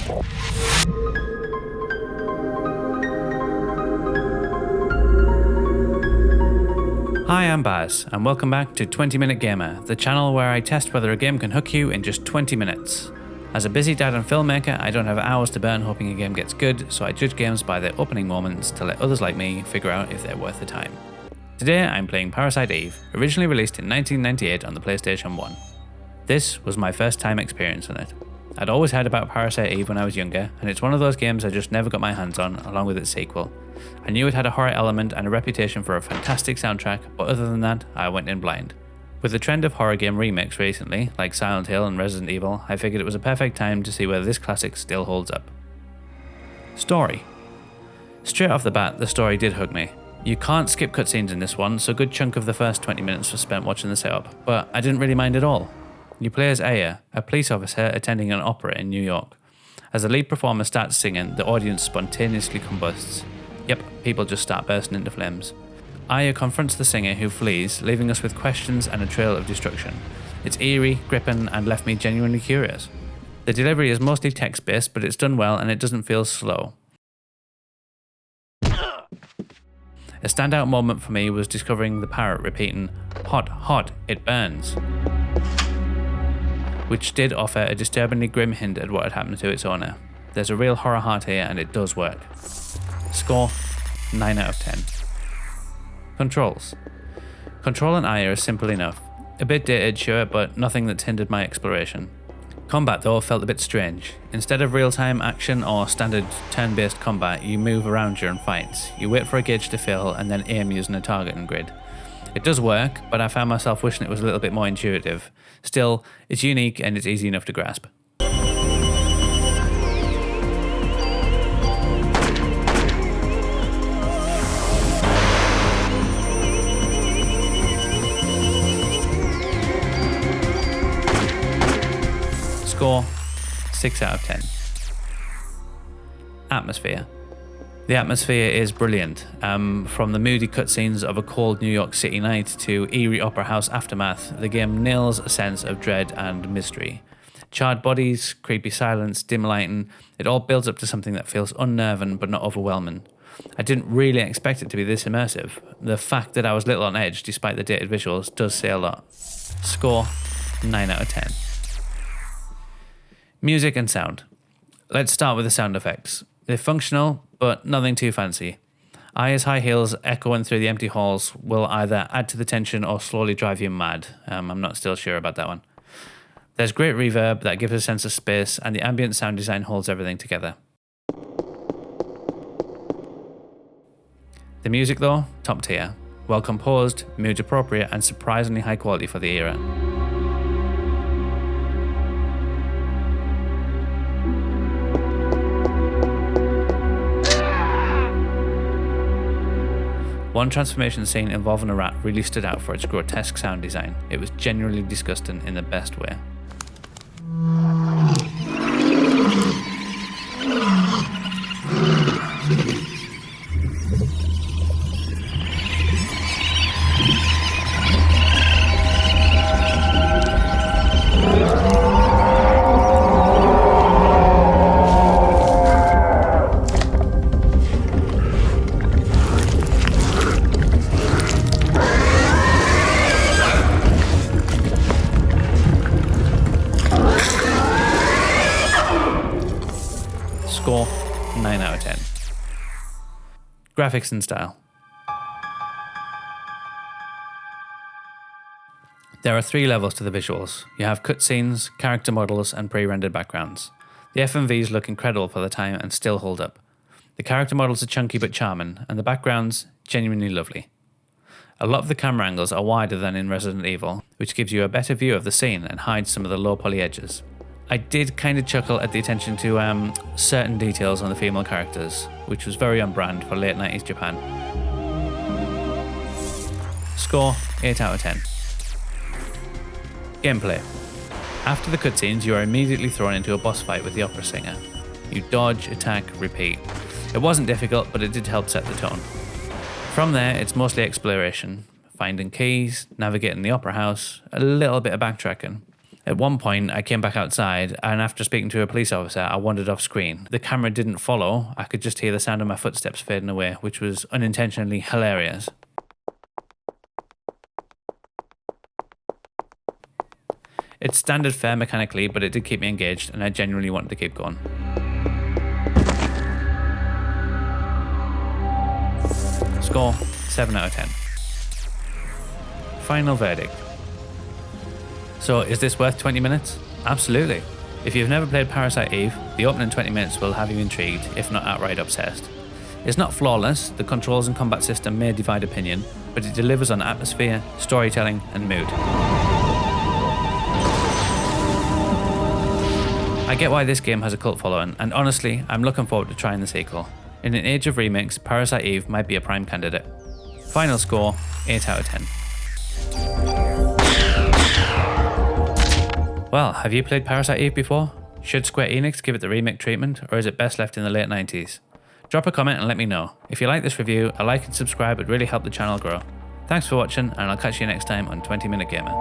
Hi, I'm Baz, and welcome back to 20 Minute Gamer, the channel where I test whether a game can hook you in just 20 minutes. As a busy dad and filmmaker, I don't have hours to burn hoping a game gets good, so I judge games by their opening moments to let others like me figure out if they're worth the time. Today I'm playing Parasite Eve, originally released in 1998 on the PlayStation 1. This was my first time experiencing it. I'd always heard about Parasite Eve when I was younger, and it's one of those games I just never got my hands on, along with its sequel. I knew it had a horror element and a reputation for a fantastic soundtrack, but other than that, I went in blind. With the trend of horror game remakes recently, like Silent Hill and Resident Evil, I figured it was a perfect time to see whether this classic still holds up. Story. Straight off the bat, the story did hook me. You can't skip cutscenes in this one, so a good chunk of the first 20 minutes was spent watching the setup, but I didn't really mind at all. You play as Aya, a police officer attending an opera in New York. As the lead performer starts singing, the audience spontaneously combusts. Yep, people just start bursting into flames. Aya confronts the singer who flees, leaving us with questions and a trail of destruction. It's eerie, gripping, and left me genuinely curious. The delivery is mostly text-based, but it's done well and it doesn't feel slow. A standout moment for me was discovering the parrot repeating, "Hot, hot, it burns," which did offer a disturbingly grim hint at what had happened to its owner. There's a real horror heart here and it does work. Score, 9 out of 10. Controls. Controlling Aya is simple enough. A bit dated, sure, but nothing that's hindered my exploration. Combat though felt a bit strange. Instead of real-time action or standard turn-based combat, you move around during fights. You wait for a gauge to fill and then aim using a targeting grid. It does work, but I found myself wishing it was a little bit more intuitive. Still, it's unique and it's easy enough to grasp. Score, 6 out of 10. Atmosphere. The atmosphere is brilliant, from the moody cutscenes of a cold New York City night to eerie opera house aftermath. The game nails a sense of dread and mystery. Charred bodies, creepy silence, dim lighting, it all builds up to something that feels unnerving but not overwhelming. I didn't really expect it to be this immersive. The fact that I was little on edge despite the dated visuals does say a lot. Score, 9 out of 10. Music and sound. Let's start with the sound effects. They're functional, but nothing too fancy. Aya's high heels echoing through the empty halls will either add to the tension or slowly drive you mad. I'm not still sure about that one. There's great reverb that gives a sense of space, and the ambient sound design holds everything together. The music though, top tier. Well composed, mood appropriate, and surprisingly high quality for the era. One transformation scene involving a rat really stood out for its grotesque sound design. It was genuinely disgusting in the best way. Score, 9 out of 10. Graphics and style. There are 3 levels to the visuals. You have cutscenes, character models, and pre-rendered backgrounds. The FMVs look incredible for the time and still hold up. The character models are chunky but charming, and the backgrounds genuinely lovely. A lot of the camera angles are wider than in Resident Evil, which gives you a better view of the scene and hides some of the low poly edges. I did kind of chuckle at the attention to certain details on the female characters, which was very on brand for late 90s Japan. Score, 8 out of 10. Gameplay. After the cutscenes, you are immediately thrown into a boss fight with the opera singer. You dodge, attack, repeat. It wasn't difficult, but it did help set the tone. From there, it's mostly exploration, finding keys, navigating the opera house, a little bit of backtracking. At one point, I came back outside, and after speaking to a police officer, I wandered off screen. The camera didn't follow, I could just hear the sound of my footsteps fading away, which was unintentionally hilarious. It's standard fare mechanically, but it did keep me engaged, and I genuinely wanted to keep going. Score, 7 out of 10. Final verdict. So, is this worth 20 minutes? Absolutely. If you've never played Parasite Eve, the opening 20 minutes will have you intrigued, if not outright obsessed. It's not flawless, the controls and combat system may divide opinion, but it delivers on atmosphere, storytelling, and mood. I get why this game has a cult following, and honestly, I'm looking forward to trying the sequel. In an age of remakes, Parasite Eve might be a prime candidate. Final score, 8 out of 10. Well, have you played Parasite Eve before? Should Square Enix give it the remake treatment, or is it best left in the late 90s? Drop a comment and let me know. If you like this review, a like and subscribe would really help the channel grow. Thanks for watching, and I'll catch you next time on 20 Minute Gamer.